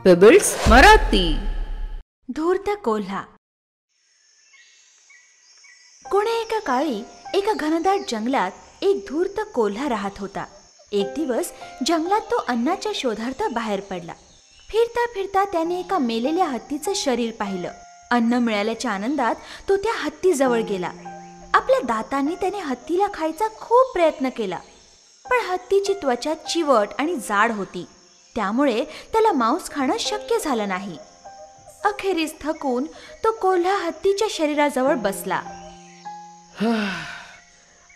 Pebbles Marathi. धूर्त कोल्हा. कोणे एका काळी एका घनदाट जंगलात एक धूर्त कोल्हा राहत होता. एक दिवस जंगलात तो अन्नाच्या शोधार्थ बाहेर पडला. फिरता फिरता त्याने एका मेलेल्या हत्तीचं शरीर पाहिलं. अन्न मिळाल्याच्या आनंदात तो त्या हत्तीजवळ गेला. आपल्या दातांनी त्याने हत्तीला खायचा खूप प्रयत्न केला, पण हत्तीची त्वचा चिवट आणि जाड होती, त्यामुळे त्याला मांस खाणं शक्य झालं नाही. अखेरीस थकून तो कोल्हा हत्तीच्या शरीराजवळ बसला.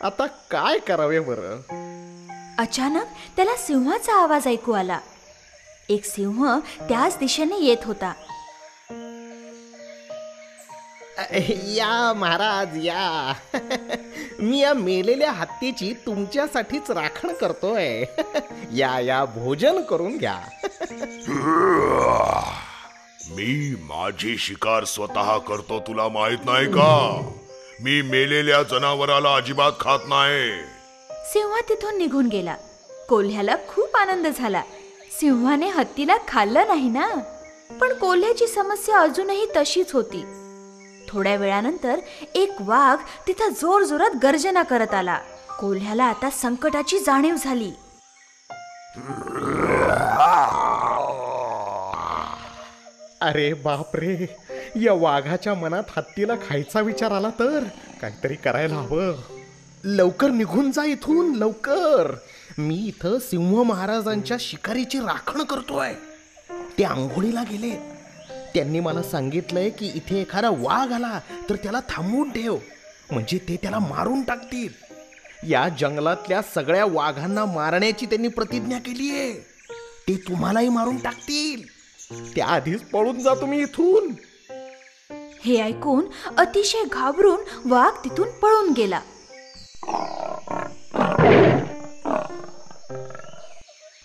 आता काय करावे बरं? अचानक त्याला सिंहाचा आवाज ऐकू आला. एक सिंह त्याच दिशेने येत होता. या महाराज या. मी या मेलेल्या हत्तीची तुमच्यासाठीच राखण करतोय. या या भोजन करून घ्या. मी माझी शिकार स्वतः करतो, तुला माहित नाही का? मी मेलेल्या जनावराला अजिबात खात नाही. सिंह तिथून निघून गेला. कोल्ह्याला खूप आनंद झाला. सिंहाने हत्तीला खाल्लं नाही ना. पण कोल्ह्याची समस्या अजूनही तशीच होती. थोड्या वेळानंतर एक वाघ तिथं जोर जोरात गर्जना करत आला. कोल्ह्याला आता संकटाची जाणीव झाली. अरे बापरे, या वाघाच्या मनात हत्तीला खायचा विचार आला तर काहीतरी करायला हवं. लवकर निघून जा इथून, लवकर. मी इथं सिंह महाराजांच्या शिकारीची राखण करतोय. ते आंघोळीला गेले. त्यांनी मला सांगितलंय की इथे एखादा वाघ आला तर त्याला थांबवून ठेव, म्हणजे ते त्याला मारून टाकतील. या जंगलातल्या सगळ्या वाघांना मारण्याची त्यांनी प्रतिज्ञा केली आहे. ते तुम्हालाही मारून टाकतील. त्याआधीच पळून जा तुम्ही इथून. हे ऐकून अतिशय घाबरून वाघ तिथून पळून गेला.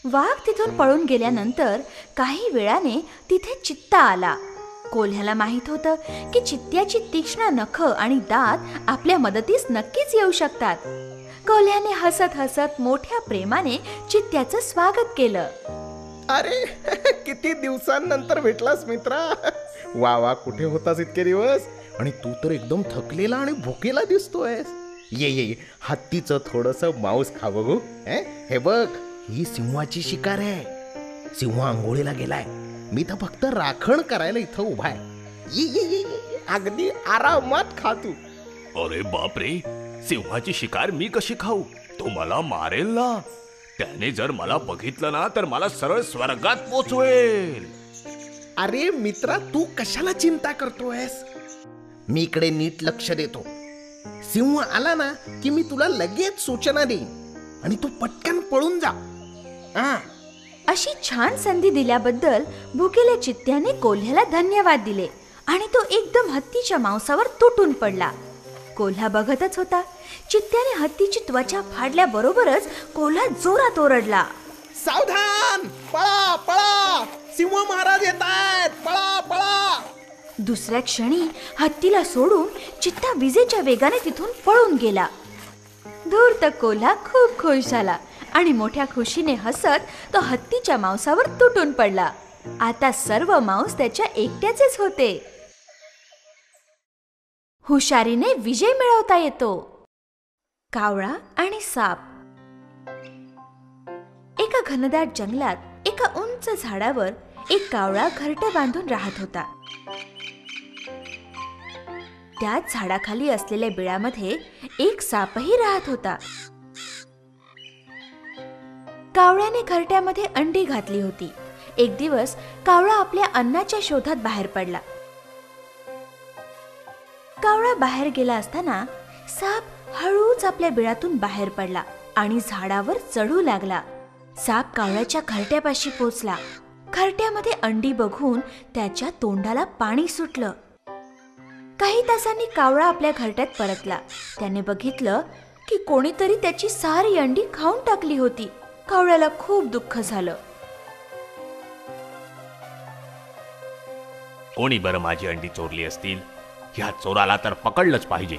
वाघ तिथून पळून गेल्यानंतर काही वेळाने तिथे चित्ता आला. कोल्ह्याला माहित होतं की चित्त्याची तीक्ष्ण नखं आणि दात आपल्या मदतीस नक्कीच येऊ शकतात. कोल्ह्याने हसत हसत मोठ्या प्रेमाने चित्त्याचं स्वागत केलं. अरे किती दिवसांनंतर भेटलास मित्रा. वा वा, कुठे होतास इतके दिवस? आणि तू तर एकदम थकलेला आणि भुकेला दिसतोयस. ये ये, हत्तीचं थोडंसं मांस खा बघू. हे बघ, ही सिंहाची शिकार आहे. सिंह आंघोळीला गेलाय. मी तर फक्त राखण करायला इथं उभा आहे. ये ये ये, अगदी आरामात खा तू. अरे बापरे, सिंहाची शिकार मी कशी खाऊ? तो मला मारेल ना. त्याने जर मला बघितलं ना तर मला सरळ स्वर्गात पोचवेल. अरे मित्रा, तू कशाला चिंता करतोयस? मी इकडे नीट लक्ष देतो. सिंह आला ना की मी तुला लगेच सूचना देईन आणि तू पटकन पळून जा. अशी छान संधी दिल्याबद्दल भुकेल्या चित्त्याने कोल्ह्याला धन्यवाद दिले आणि तो एकदम हत्तीच्या मांसावर तुटून पडला. कोल्हा बघतच होता. चित्त्याने हत्तीची त्वचा फाडल्याबरोबरच कोल्हा जोरात ओरडला, सावधान, पळा पळा, सिंह महाराज येतायत, पळा पळा. दुसऱ्या क्षणी हत्तीला सोडून चित्ता विजेच्या वेगाने तिथून पळून गेला. धूर्त कोल्हा खूप खुश झाला आणि मोठ्या खुशीने हसत तो हत्तीच्या मांसावर तुटून पडला. आता सर्व मांस त्याच्या एकट्याचेच होते. हुशारीने विजय मिळवता येतो. कावळा आणि साप. एका घनदाट जंगलात एका उंच झाडावर एक कावळा घरटं बांधून राहत होता. त्याच झाडाखाली असलेल्या बिळामध्ये एक सापही राहत होता. कावळ्याने घरट्यामध्ये अंडी घातली होती. एक दिवस कावळा आपल्या अन्नाच्या शोधात बाहेर पडला. कावळा बाहेर गेला असताना साप हळूच आपल्या बिळातून बाहेर पडला आणि झाडावर चढू लागला. साप कावळ्याच्या घरट्यापाशी पोचला. घरट्यामध्ये अंडी बघून त्याच्या तोंडाला पाणी सुटलं. काही तासांनी कावळा आपल्या घरट्यात परतला. त्याने बघितलं की कोणीतरी त्याची सारी अंडी खाऊन टाकली होती. कावळ्याला खूप दुःख झालं. कोणी बरं माझी अंडी चोरली असतील? ह्या चोराला तर पकडलंच पाहिजे.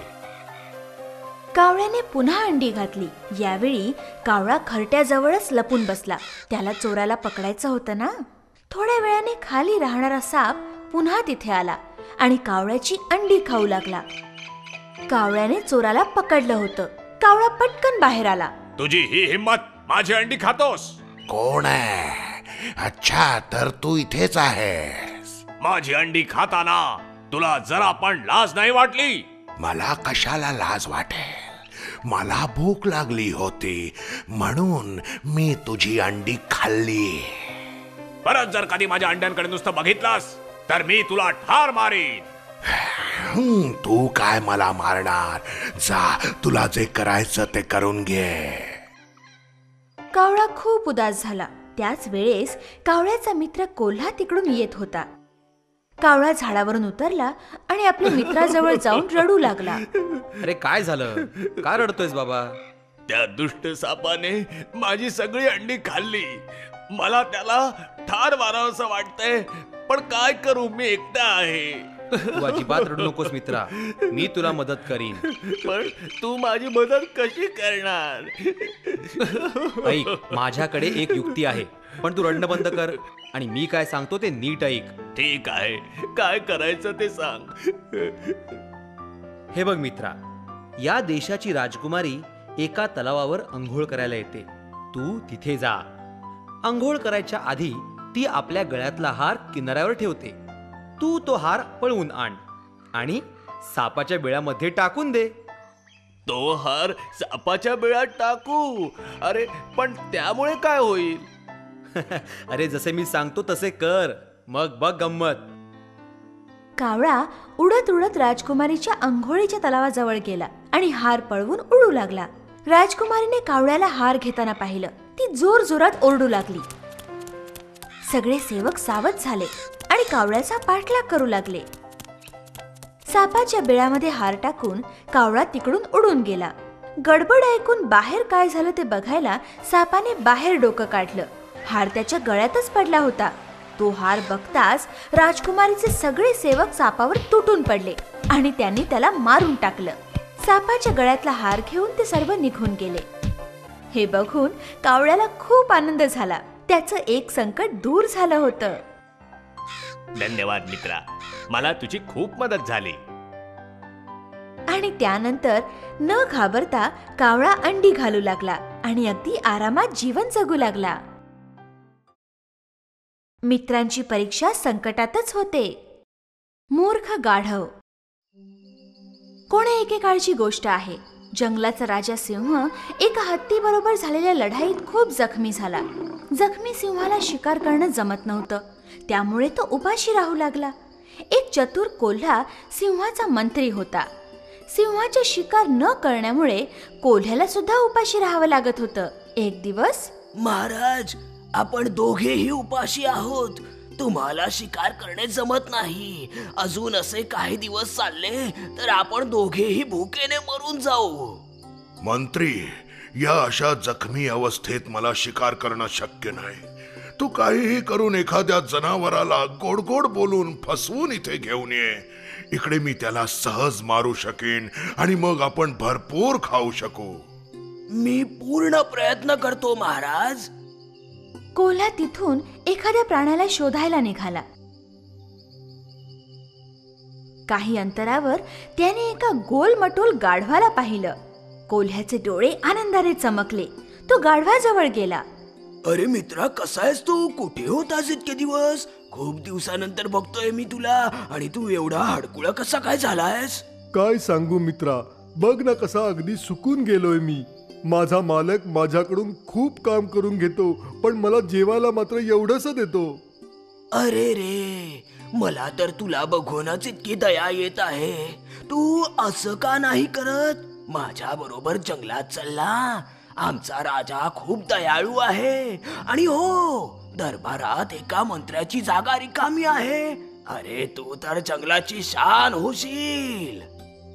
कावळ्याने पुन्हा अंडी घातली. यावेळी कावळा घरट्याजवळच लपून बसला. त्याला चोराला पकडायचं होतं ना. थोड्या वेळाने खाली राहणारा साप पुन्हा तिथे आला आणि कावळ्याची अंडी खाऊ लागला. कावळ्याने चोराला पकडलं होतं. कावळा पटकन बाहेर आला. तुझी ही हिम्मत, माझी अंडी खातोस? कोण आहे? अच्छा, तर तू इथेच आहेस. माझी अंडी खाताना तुला जरा पण लाज नाही वाटली? मला कशाला लाज वाटेल? मला भूक लागली होती म्हणून मी तुझी अंडी खाल्ली. परत जर कधी माझ्या अंड्यांकडे नुसतं बघितलास तर मी तुला ठार मारीन. तू काय मला मारणार? जा, तुला जे करायचं ते करून घे. कावळा खूप उदास झाला. त्याच वेळेस कावळ्याचा मित्र कोल्हा तिकडून येत होता. कावळा झाडावरून उतरला आणि आपल्या मित्राजवळ जाऊन रडू लागला. अरे काय झालं? का रडतोयस बाबा? त्या दुष्ट सापाने माझी सगळी अंडी खाल्ली. मला त्याला ठार मारावंसं वाटतंय, पण काय करू, मी एकटा आहे. तू अजिबात रडू नकोस मित्रा, मी तुला मदत करीन. पण तू माझी मदत कशी करणार? ऐक, माझ्याकडे एक युक्ती आहे, पण तू रडणं बंद कर आणि मी काय सांगतो ते नीट ऐक. ठीक आहे, काय करायचं ते सांग. हे बघ मित्रा, या देशाची राजकुमारी एका तलावावर अंघोळ करायला येते. तू तिथे जा. अंघोळ करायच्या आधी ती आपल्या गळ्यातला हार किनाऱ्यावर ठेवते. तू तो हार पळवून आण आणि सापाच्या बिळामध्ये टाकून दे. तो हार सापाच्या बिळात टाकू? अरे पण त्यामुळे काय होईल? अरे जसे मी सांगतो तसे कर, मग बघ गंमत. कावळा उडत उडत राजकुमारीच्या अंघोळीच्या तलावाजवळ गेला आणि हार पळवून उडू लागला. राजकुमारीने कावळ्याला हार घेताना पाहिलं. ती जोर जोरात ओरडू लागली. सगळे सेवक सावध झाले आणि कावळ्याचा पाठलाग करू लागले. सापाच्या बिळामध्ये हार टाकून कावळा तिकडून उडून गेला. गडबड ऐकून बाहेर काय झालं ते बघायला सापाने बाहेर डोकं काढलं. हार त्याच्या गळ्यातच पडला होता. तो हार बघताच राजकुमारीचे सगळे सेवक सापावर तुटून पडले आणि त्यांनी त्याला मारून टाकलं. सापाच्या गळ्यातला हार घेऊन ते सर्व निघून गेले. हे बघून कावळ्याला खूप आनंद झाला. त्याचं एक संकट दूर झालं होतं. धन्यवाद मित्रा, मला तुझी खूप मदत झाली. आणि त्यानंतर न घाबरता कावळा अंडी घालू लागला आणि अगदी आरामात जीवन जगू लागला. मित्रांची परीक्षा संकटातच होते. मूर्ख गाढव. कोण्या एकेकाळची गोष्ट आहे. जंगलाचा राजा सिंह एका हत्तीबरोबर झालेल्या लढाईत खूप जखमी झाला. जखमी सिंहाला शिकार करणं जमत नव्हतं, त्यामुळे तो उपाशी राहू लागला. एक चतुर कोल्हा सिंहाचा मंत्री होता. सिंहाचा शिकार न करण्यामुळे कोल्ह्याला सुद्धा उपाशी राहावं लागत होतं. एक दिवस, महाराज, आपण दोघेही उपाशी आहोत. तुम्हाला शिकार करणे जमत नाही. अजून असे काही दिवस चालले तर आपण दोघेही भुकेने मरून जाऊ. मंत्री, या अशा जखमी अवस्थेत मला शिकार करणं शक्य नाही. तू काहीही करून एखाद्या जनावराला गोड गोड बोलून फसवून इथे घेऊन ये. इकडे मी त्याला सहज मारू शकेन आणि मग आपण भरपूर खाऊ शकू. मी पूर्ण प्रयत्न करतो महाराज. कोल्हा तिथून एखाद्या प्राण्याला शोधायला निघाला. काही अंतरावर त्याने एका गोलमटोल गाढवाला पाहिलं. कोल्ह्याचे डोळे आनंदाने चमकले. तो गाढवाजवळ गेला. अरे मित्रा, कसा आहेस तू? कुठे होतास इतके दिवस? खूप दिवसानंतर बघतोय मी तुला, आणि तू एवढा हडकुळा कसा काय झालायस? काय सांगू मित्रा, बघ ना कसा अगदी सुकून गेलोय मी. माझा मालक माझ्याकडून खूप काम करून घेतो, पण मला जेवायला मात्र एवढंच देतो. अरे रे, मला तर तुला बघूनच इतकी दया येत आहे. तू असं का नाही करत? माझ्या बरोबर जंगलात चलना. आमचा राजा खूप दयाळू आहे. आणि हो, दरबारात एका मंत्र्याची जागा रिकामी आहे. अरे तू तर जंगलाची शान होशील.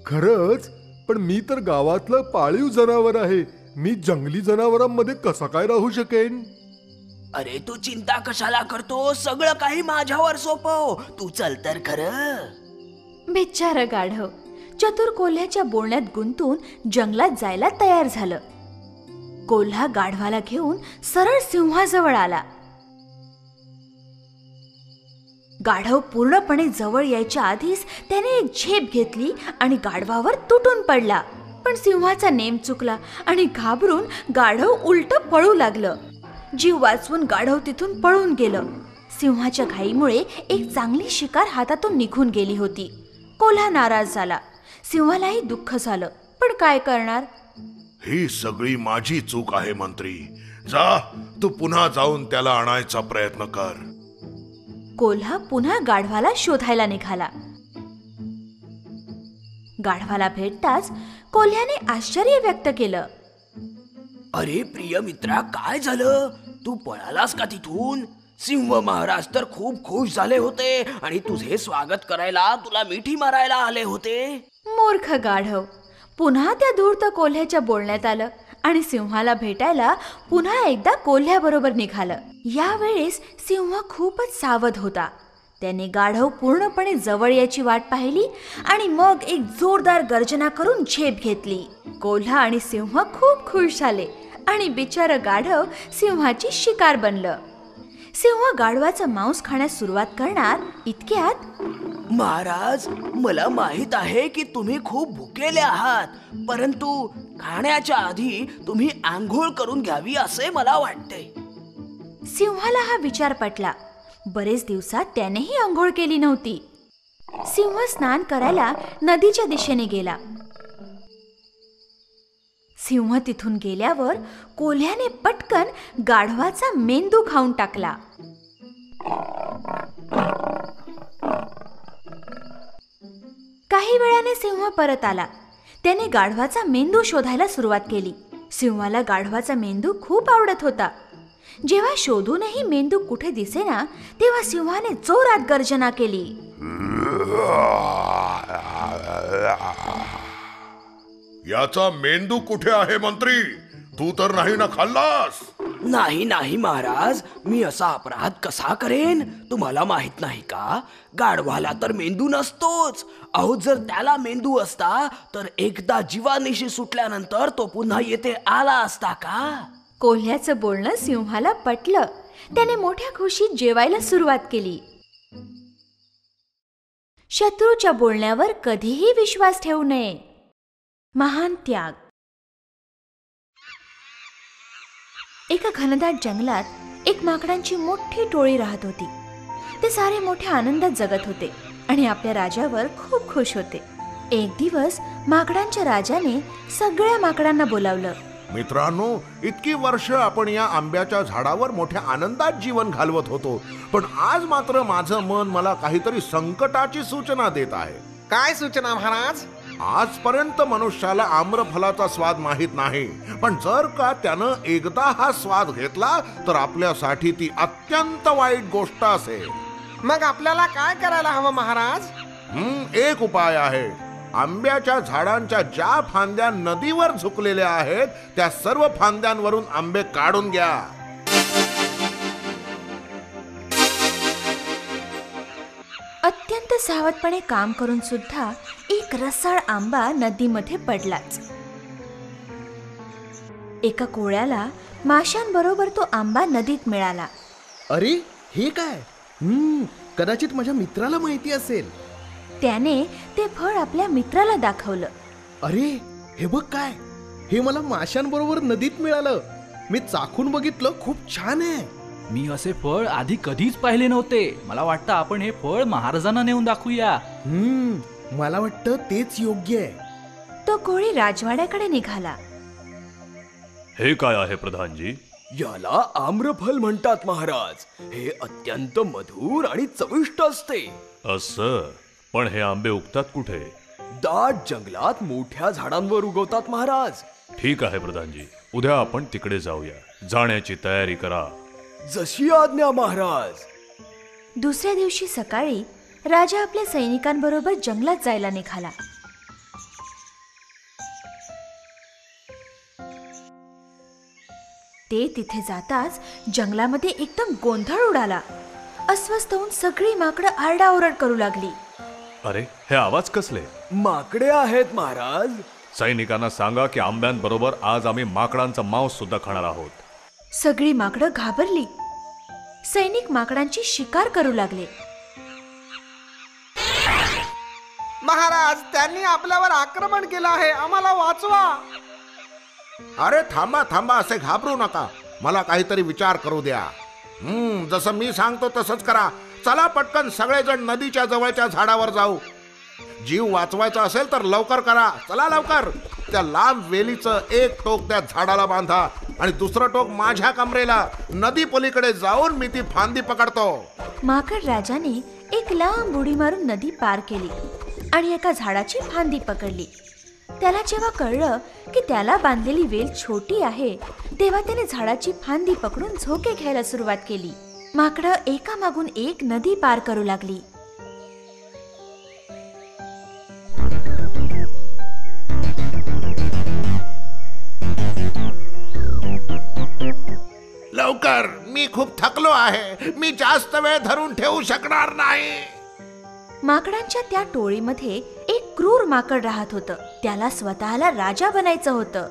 खरंच? पण मी तर गावातलं पाळीव जनावर आहे. मी जंगली जनावरांमध्ये कसा काय राहू शकेन? अरे तू चिंता कशाला करतो? सगळं काही माझ्यावर सोपव. तू चल तर खरं. बिचारा गाढव चतुर कोल्ह्याच्या बोलण्यात गुंतून जंगलात जायला तयार झालं. कोल्हा गाढवाला घेऊन सरळ सिंहाजवळ आला. गाढव पूर्णपणे जवळ यायच्या आधीच त्याने एक झेप घेतली आणि गाढवावर तुटून पडला. पण सिंहाचा नेम चुकला आणि घाबरून गाढव उलट पळू लागलं. जीव वाचवून गाढव तिथून पळून गेलं. सिंहाच्या घाईमुळे एक चांगली शिकार हातातून निघून गेली होती. कोल्हा नाराज झाला. सिंहालाही दुःख झालं, पण काय करणार? ही सगळी माझी चूक आहे मंत्री. जा, तू पुन्हा जाऊन त्याला आणायचा प्रयत्न कर. कोल्हा पुन्हा गाढवाला शोधायला निघाला. गाढवाला भेटताच कोल्ह्याने आश्चर्य व्यक्त केलं. अरे प्रिय मित्रा, काय झालं? तू पळालास का तिथून? सिंह महाराज तर खूप खुश झाले होते आणि तुझे स्वागत करायला तुला मिठी मारायला आले होते. मूर्ख गाढव. पुन्हा त्या धूर्त कोल्ह्याच्या बोलण्यात आलं आणि सिंहाला भेटायला पुन्हा एकदा कोल्ह्याबरोबर निघालं. यावेळेस सिंह खूपच सावध होता. त्याने गाढव पूर्णपणे जवळ याची वाट पाहिली आणि मग एक जोरदार गर्जना करून झेप घेतली. कोल्हा आणि सिंह खूप खुश झाले आणि बिचारं गाढव सिंहाची शिकार बनलं. सिंह गाढवाचं मांस खाण्यास सुरुवात करणार इतक्यात, महाराज, मला माहित आहे की तुम्ही खूप भुकेले आहात, परंतु खाण्याच्या आधी तुम्ही आंघोळ करून घ्यावी असे मला वाटते. सिंहाला हा विचार पटला. बरेच दिवसात त्यानेही आंघोळ केली नव्हती. सिंह स्नान करायला नदीच्या दिशेने गेला. सिंह तिथून गेल्यावर कोल्ह्याने पटकन गाढवाचा मेंदू खाऊन टाकला. काही वेळाने सिंह परत आला. त्याने गाढवाचा मेंदू शोधायला सुरुवात केली. सिंहाला गाढवाचा मेंदू खूप आवडत होता. जेव्हा शोधूनही मेंदू कुठे दिसेना तेव्हा सिंहाने जोरात गर्जना केली. याचा मेंदू कुठे आहे मंत्री? तू तर नाही ना खाल्लास? नाही नाही महाराज, मी असा अपराध कसा करेन? तुम्हाला माहित नाही का, गाढवाला तर मेंदू नसतोच. अहो, जर त्याला मेंदू असता तर एकदा जीवानिशी सुटल्यानंतर तो पुन्हा येथे आला असता का? कोल्ह्याचं बोलणं सिंहाला पटलं. त्याने मोठ्या खुशीत जेवायला सुरुवात केली. शत्रूच्या बोलण्यावर कधीही विश्वास ठेवू नये. महान त्याग. एका घनदाट जंगलात एक माकडांची मोठी टोळी राहत होती. ते सारे मोठ्या आनंदात जगत होते आणि आपल्या राजावर खूप खुश होते. एक दिवस माकडांच्या राजाने सगळ्या माकडांना बोलावलं. मित्रांनो, इतकी वर्ष आपण या आंब्याच्या झाडावर मोठ्या आनंदात जीवन घालवत होतो, पण आज मात्र माझं मन मला काहीतरी संकटाची सूचना देत आहे. काय सूचना महाराज? आजपर्यंत मनुष्याला आम्रफलाचा स्वाद माहित नाही, पण जर का त्यानं एकदा हा स्वाद घेतला तर आपल्यासाठी ती अत्यंत वाईट गोष्ट असेल. मग आपल्याला काय करायला हवं महाराज? एक उपाय आहे. आंब्याच्या झाडांच्या ज्या फांद्या नदीवर झुकलेल्या आहेत त्या सर्व फांद्यांवरून आंबे काढून घ्या. अत्यंत सावधपणे काम करून सुद्धा एक रसाळ आंबा नदीमध्ये पडलाच. एका कोळ्याला माशांबरोबर तो आंबा नदीत मिळाला. अरे, हे काय? कदाचित माझ्या मित्राला माहिती असेल. त्याने ते फळ आपल्या मित्राला दाखवलं. अरे, हे बघ काय, हे मला माशांबरोबर नदीत मिळालं. मी चाखून बघितलं, खूप छान आहे. मी असे फळ आधी कधीच पाहिले नव्हते. मला वाटतं आपण हे फळ महाराजांना नेऊन दाखवूया. मला वाटतं तेच योग्य आहे. तो कोळी राजवाड्याकडे निघाला. हे काय आहे प्रधानजी? याला आम्रफल म्हणतात महाराज. हे अत्यंत मधुर आणि चविष्ट असते. असं? पण हे आंबे उगतात कुठे? दाट जंगलात मोठ्या झाडांवर उगवतात महाराज. ठीक आहे प्रधानजी, उद्या आपण तिकडे जाऊया. जाण्याची तयारी करा. जशी आज्ञा महाराज. दुसऱ्या दिवशी सकाळी राजा आपल्या सैनिकांबरोबर जंगलात जायला निघाला. ते तिथे जाताच जंगलामध्ये एकदम गोंधळ उडाला. अस्वस्थ होऊन सगळी माकडं आरडाओरड करू लागली. अरे, हे आवाज कसले? माकडे आहेत महाराज. सैनिकांना सांगा की आंब्यांबरोबर आज आम्ही माकडांचा मांस सुद्धा खाणार आहोत. सगळी माकडं घाबरली. सैनिक माकडांची शिकार करू लागले. महाराज, त्यांनी आपल्यावर आक्रमण केलं आहे, आम्हाला वाचवा. अरे थांबा थांबा, असे घाबरू नका, मला काहीतरी विचार करू द्या. जसं मी सांगतो तसंच करा. चला पटकन सगळेजण नदीच्या जवळच्या झाडावर जाऊ. जीव वाचवायचा असेल तर लवकर करा, चला लवकर. त्या लांब वेलीचं एक टोक त्या झाडाला बांधा आणि दुसरं टोक माझ्या कमरेला. नदी पलीकडे जाऊन मी ती फांदी पकडतो. माकड राजाने एक लांब उडी मारून नदी पार केली आणि एका झाडाची फांदी पकडली. त्याला जेव्हा कळलं की त्याला बांधलेली वेल छोटी आहे, तेव्हा त्याने झाडाची फांदी पकडून झोके घ्यायला सुरुवात केली. माकडं एकामागून एक नदी पार करू लागली. लवकर, मी खूप थकलो आहे, मी जास्त वेळ धरून ठेवू शकणार नाही. माकडांच्या त्या टोळीमध्ये एक क्रूर माकड राहत होतं. त्याला स्वतःला राजा बनायचं होतं.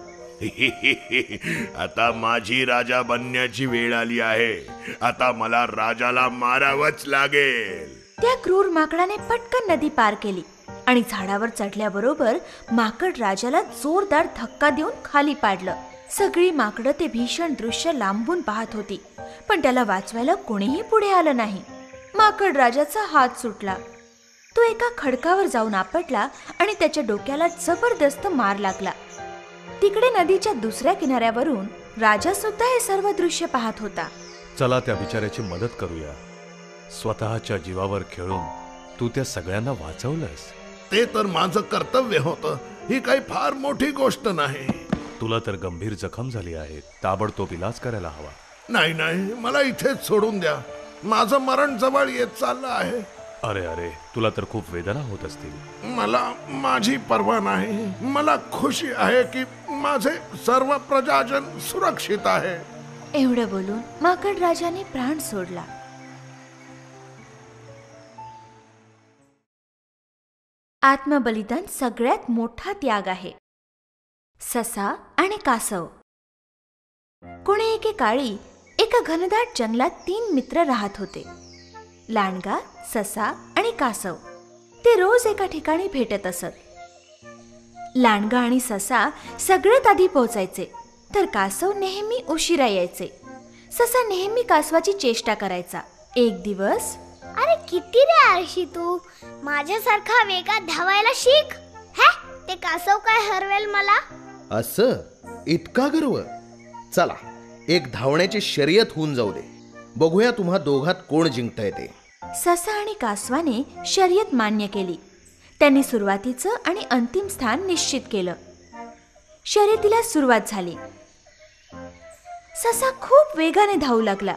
आता माझी राजा बनण्याची वेळ आली आहे. आता मला राजाला मारावंच लागेल. त्या क्रूर माकडाने पटकन नदी पार केली आणि झाडावर चढल्याबरोबर माकड राजाला जोरदार धक्का देऊन खाली पाडलं. सगळी माकडं ते भीषण दृश्य लांबून पाहत होती, पण त्याला वाचवायला कोणीही पुढे आलं नाही. माकड राजाचा हात सुटला. तो एका खडकावर जाऊन आपटला आणि त्याच्या डोक्याला जबरदस्त मार लागला. तिकडे नदीच्या दुसऱ्या किनाऱ्यावरून राजा सुद्धा हे सर्व दृश्य पाहत होता. चला त्या बिचाऱ्याची मदत करूया. स्वतःच्या जीवावर खेळून तू त्या सगळ्यांना वाचवलंस. ते तर माझं कर्तव्य होतं. ही काही फार मोठी गोष्ट नाही. तुला तर गंभीर जखम झाली आहे, ताबडतोब इलाज करायला हवा. नाही नाही, मला इथेच सोडून द्या. माझं मरण जवळ येत चाललं आहे. अरे अरे, तुला तर खूप वेदना होत असतील. मला माझी पर्वा नाही. मला खुशी आहे की माझे सर्व प्रजाजन सुरक्षित आहे. एवढं बोलून माकड राजाने प्राण सोडला. आत्मबलिदान सगळ्यात मोठा त्याग आहे. ससा आणि कासव. कोणे एकेकाळी एका घनदाट जंगलात 3 मित्र राहत होते. लांडगा, ससा आणि कासव. ते रोज एका ठिकाणी भेटत असत. लांडगा आणि ससा सगळ्यात आधी पोहोचायचे, तर कासव नेहमी उशिरा यायचे. ससा नेहमी कासवाची चेष्टा करायचा. एक दिवस, अरे किती रे आळशी तू, माझ्यासारखा वेगात धावायला शिक. हे ते कासव काय हरवेल मला. असं इतका गर्व. चला एक धावण्याची शर्यत होऊन जाऊ दे, बघूया तुम्हा दोघात कोण जिंकतंय ते. ससा आणि कासवाने शर्यत मान्य केली. त्यांनी सुरुवातीचं आणि अंतिम स्थान निश्चित केलं. शर्यतीला सुरुवात झाली. ससा खूप वेगाने धावू लागला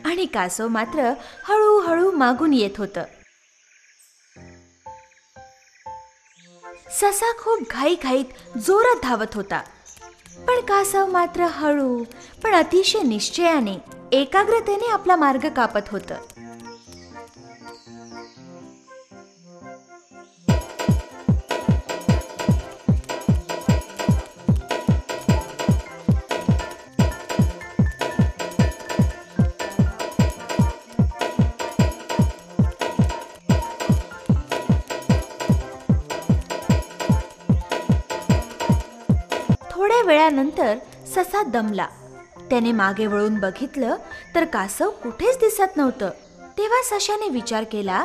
आणि कासव मात्र हळूहळू मागून येत होतं. ससा खूप घाईघाईत जोरात धावत होता, पण कासव मात्र हळू पण अतिशय निश्चयाने, एकाग्रतेने आपला मार्ग कापत होतं. थोड्या वेळानंतर ससा दमला. त्याने मागे वळून बघितलं तर कासव कुठेच दिसत नव्हतं. तेव्हा सशाने विचार केला,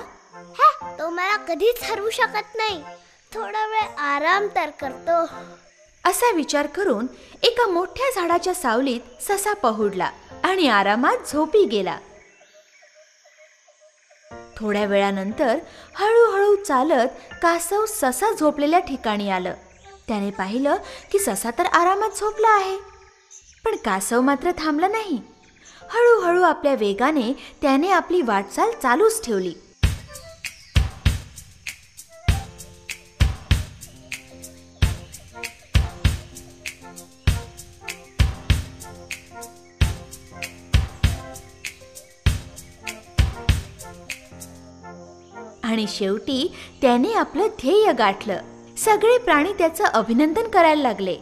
तो मला कधीच हरवू शकत नाही, थोडा वेळ आराम तर करतो. असा विचार करून एका मोठ्या झाडाच्या सावलीत ससा पहुडला आणि आरामात झोपी गेला. थोड्या वेळानंतर हळूहळू चालत कासव ससा झोपलेल्या ठिकाणी आलं. त्याने पाहिलं की ससा तर आरामात झोपला आहे, पण कासव मात्र थांबला नाही. हळूहळू आपल्या वेगाने त्याने आपली वाटचाल चालूच ठेवली. आणि शेवटी त्याने आपलं ध्येय गाठलं. सगळे प्राणी त्याचं अभिनंदन करायला लागले.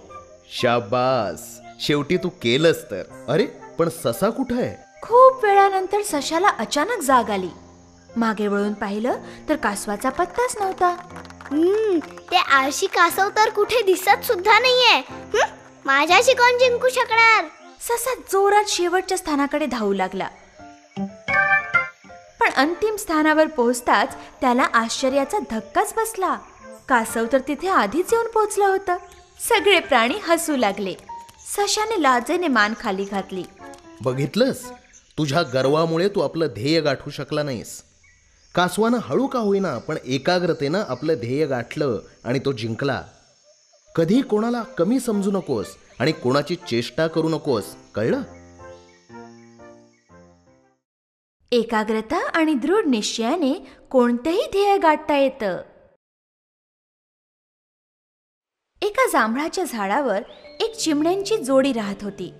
शाबास, शेवटी तू केलंस तर. अरे पण ससा कुठं आहे? खूप वेळानंतर सशाला अचानक जाग आली. मागे वळून पाहिलं तर कासवाचा पत्ताच नव्हता. ते आळशी कासव तर कुठे दिसत सुद्धा नाहीये. माझ्याशी कोण जिंकू शकणार? ससा जोरात शेवटच्या स्थानाकडे धावू लागला. पण अंतिम स्थानावर पोहोचताच त्याला आश्चर्याचा धक्काच बसला. कासव तर तिथे आधीच येऊन पोहोचलं होतं. सगळे प्राणी हसू लागले. सशाने लाजेने मान खाली घातली. बघितलंस, तुझ्या गर्वामुळे तू आपलं ध्येय गाठू शकला नाहीस. कासवानं हळू का होईना पण एकाग्रतेनं आपलं ध्येय गाठलं आणि तो जिंकला. कधी कोणाला कमी समजू नकोस आणि कोणाची चेष्टा करू नकोस, कळलं? एकाग्रता आणि दृढ निश्चयाने कोणतेही ध्येय गाठता येतं. एका जांभळाच्या झाडावर एक चिमण्यांची जोडी राहत होती.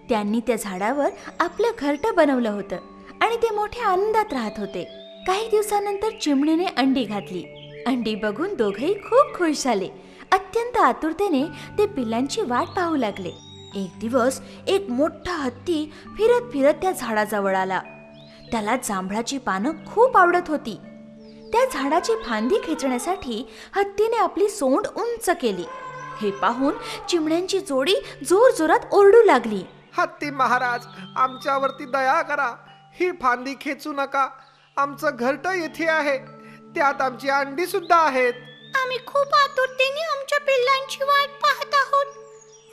त्यांनी त्या झाडावर आपलं घरटं बनवलं होतं आणि ते मोठ्या आनंदात राहत होते. काही दिवसानंतर चिमणीने अंडी घातली. अंडी बघून दोघेही खूप खुश झाले. अत्यंत आतुरतेने ते पिल्लांची वाट पाहू लागले. एक दिवस एक मोठा हत्ती फिरत फिरत त्या झाडाजवळ आला. त्याला जांभळाची पानं खूप आवडत होती. त्या झाडाची फांदी खेचण्यासाठी हत्तीने आपली सोंड उंच केली. हे पाहून चिमण्यांची जोडी जोरजोरात ओरडू लागली. हत्ती महाराज, आमच्यावरती दया करा. ही फांदी खेचू नका. आमचं घरटं येथे आहे. त्यात आमची अंडी सुद्धा आहेत. आम्ही खूप आतुरतेने आमच्या पिल्लांची वाट पाहत आहोत.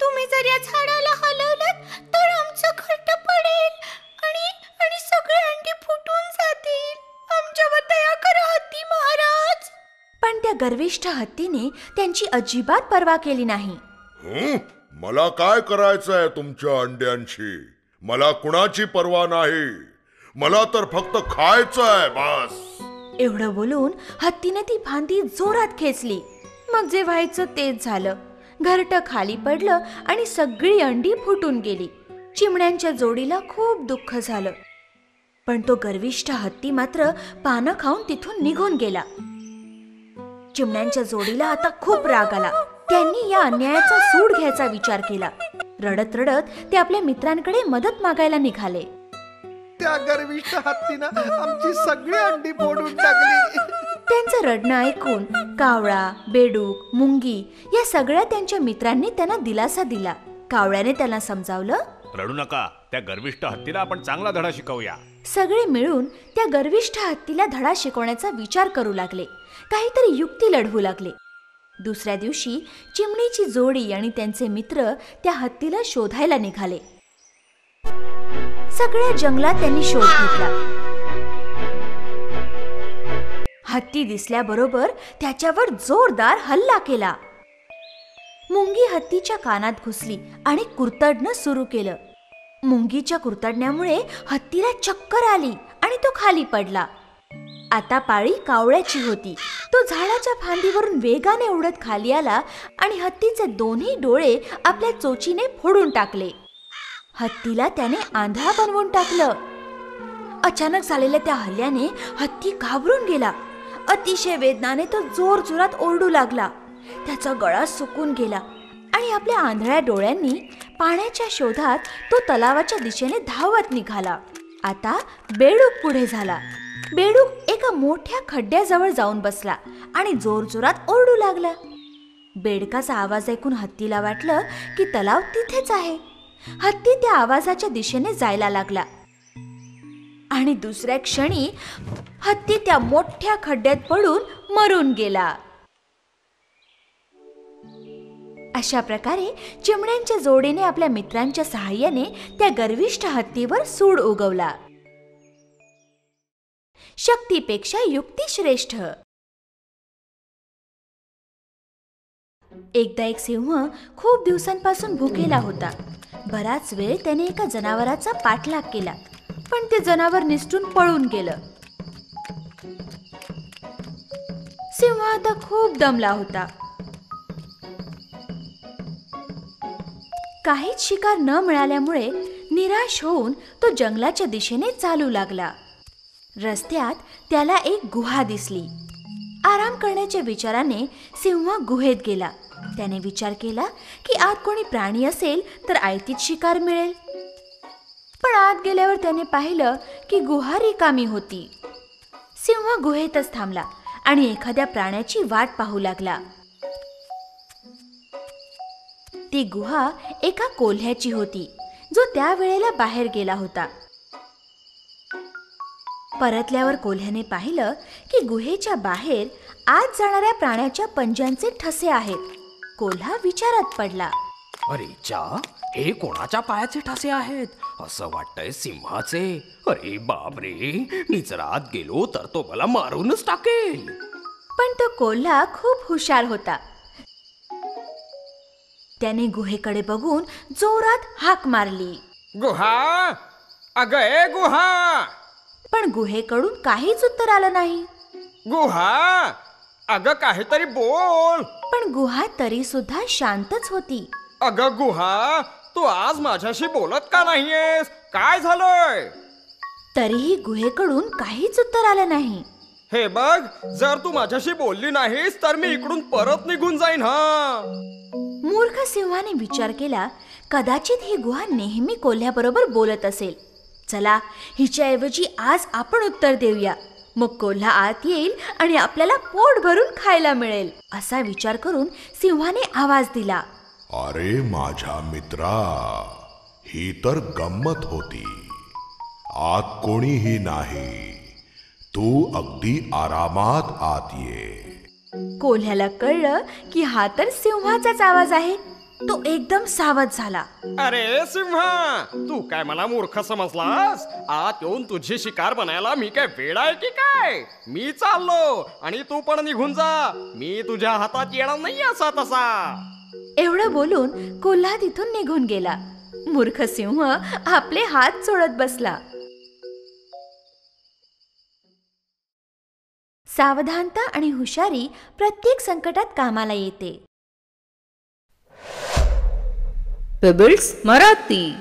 तुम्ही जर या झाडाला हलवलं तर आमचं घरटं पडेल आणि सगळे अंडी फुटून जातील. आमच्यावर दया करा हत्ती महाराज. पण त्या गर्विष्ठ हत्तीने त्यांची अजिबात पर्वा केली नाही. मला काय करायचंय तुमच्या अंड्यांशी? मला कुणाची पर्वा नाही. मला तर फक्त खायचंय बस. एवढं बोलून हत्तीने ती फांदी जोरात खेचली. मग जे व्हायचं तेच झालं. घरटं खाली पडलं आणि सगळी अंडी फुटून गेली. चिमण्यांच्या जोडीला खूप दुःख झालं. पण तो गर्विष्ठ हत्ती मात्र पानं खाऊन तिथून निघून गेला. चिमण्यांच्या जोडीला आता खूप राग आला. त्यांनी या अन्यायाचा सूड घ्यायचा विचार केला. रडत रडत ते आपल्या मित्रांकडे मदत मागायला निघाले. त्या गर्विष्ठ हत्तीनं आमची सगळी अंडी फोडून टाकली. त्यांचं रडणं ऐकून कावळा, बेडूक, मुंगी या सगळ्या त्यांच्या मित्रांनी त्यांना दिलासा दिला. कावळ्याने त्यांना समजावलं, रडू नका, त्या गर्विष्ठ हत्तीला आपण चांगला धडा शिकवूया. सगळे मिळून त्या गर्विष्ठ हत्तीला धडा शिकवण्याचा विचार करू लागले. काहीतरी युक्ती लढवू लागले. दुसऱ्या दिवशी चिमणीची जोडी आणि त्यांचे मित्र त्या हत्तीला शोधायला निघाले. सगळ्या जंगलात त्यांनी शोध घेतला. हत्ती दिसल्याबरोबर त्याच्यावर जोरदार हल्ला केला. मुंगी हत्तीच्या कानात घुसली आणि कुरतडणं सुरू केलं. मुंगीच्या कुरतडण्यामुळे हत्तीला चक्कर आली आणि तो खाली पडला. आता पाळी कावळ्याची होती. तो झाडाच्या फांदीवरून वेगाने उडत खाली आला आणि हत्तीचे दोन्ही डोळे आपल्या चोचीने फोडून टाकले. हत्तीला त्याने आंधळा बनवून टाकलं. अचानक झालेल्या त्या हल्ल्याने हत्ती घाबरून गेला. अतिशय वेदनाने तो जोरजोरात ओरडू लागला. त्याचा गळा सुकून गेला आणि आपल्या आंधळ्या डोळ्यांनी पाण्याच्या शोधात तो तलावाच्या दिशेने धावत निघाला. आता बेडूक पुढे झाला. बेडूक एका मोठ्या खड्ड्याजवळ जाऊन बसला आणि जोरजोरात ओरडू लागला. बेडकाचा आवाज ऐकून हत्तीला वाटलं की तलाव तिथेच आहे. हत्ती त्या आवाजाच्या दिशेने जायला लागला आणि दुसऱ्या क्षणी हत्ती त्या मोठ्या खड्ड्यात पडून मरून गेला. अशा प्रकारे चिमण्यांच्या जोडीने आपल्या मित्रांच्या सहाय्याने त्या गर्विष्ठ हत्तीवर सूड उगवला. शक्तीपेक्षा युक्ती श्रेष्ठ. एकदा एक सिंह खूप दिवसांपासून भुकेला होता. बराच वेळ त्याने एका जनावराचा पाठलाग केला, पण ते जनावर निसटून पळून गेलं. सिंह आता खूप दमला होता. काहीच शिकार न मिळाल्यामुळे निराश होऊन तो जंगलाच्या दिशेने चालू लागला. रस्त्यात त्याला एक गुहा दिसली. आराम करण्याच्या विचाराने सिंह गुहेत गेला. त्याने विचार केला की आत कोणी प्राणी असेल तर आयतीच शिकार मिळेल. पण आत गेल्यावर त्याने पाहिलं की गुहा रिकामी होती. सिंह गुहेतच थांबला आणि एखाद्या प्राण्याची वाट पाहू लागला. ती गुहा एका कोल्ह्याची होती, जो त्यावेळेला बाहेर गेला होता. परतल्यावर कोल्ह्याने पाहिलं की गुहेच्या बाहेर आत जाणाऱ्या प्राण्याच्या पंजांचे ठसे आहेत. कोल्हा विचारात पडला. अरे चा, हे कोणाच्या पायाचे ठसे आहेत? असं वाटतंय सिंहाचे. अरे बापरे, मी जर आत गेलो तर तो मला मारूनच टाकेल. पण तो कोल्हा खूप हुशार होता. त्याने गुहेकडे बघून जोरात हाक मारली. गुहा, अगं ए गुहा. पण गुहेकडून काहीच उत्तर आलं नाही. गुहा, अगं काहीतरी बोल. पण गुहा तरी सुद्धा शांतच होती. अगं गुहा, तू आज माझ्याशी बोलत का नाहीयेस? काय झालंय? तरीही गुहेकडून काहीच उत्तर आलं नाही. हे बघ, जर तू माझ्याशी बोलली नाहीस तर मी इकडून परत निघून जाईन. हा, मूर्ख सिंहाने विचार केला, कदाचित ही गुहा नेहमी कोल्ह्याबरोबर बोलत असेल. चला, हिच्याऐवजी आज आपण उत्तर देऊया. मग कोल्हा आत येईल आणि आपल्याला पोट भरून खायला मिळेल. असा विचार करून सिंहाने आवाज दिला. अरे माझ्या मित्रा, ही तर गंमत होती. आत कोणीही नाही. तू अगदी आरामात आत ये. कोल्ह्याला कळलं की हा तर सिंहाचाच आवाज आहे. तो एकदम सावध झाला. अरे सिंहा, तू काय मला मूर्ख समजलास? आत येऊन तुझी शिकार बनायला मी काय वेड आहे की काय? मी चाललो आणि तू पण निघून जा. मी तुझ्या हातात येणार नाही असा तसा. एवढं बोलून कोल्हा तिथून निघून गेला. मूर्ख सिंह आपले हात चोळत बसला. सावधानता आणि हुशारी प्रत्येक संकटात कामाला येते. पेबल्स मराठी.